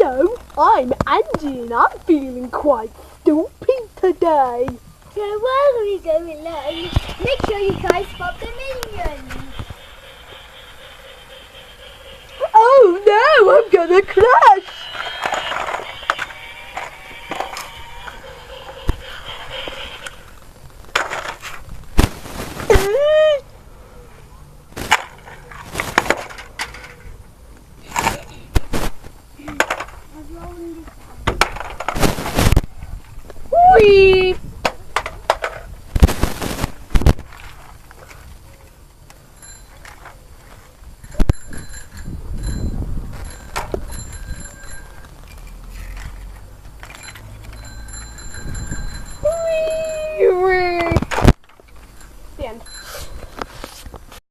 Hello, I'm Angie and I'm feeling quite stupid today. So while we go along, make sure you guys spot the minions. Oh no, I'm gonna crash! Whee!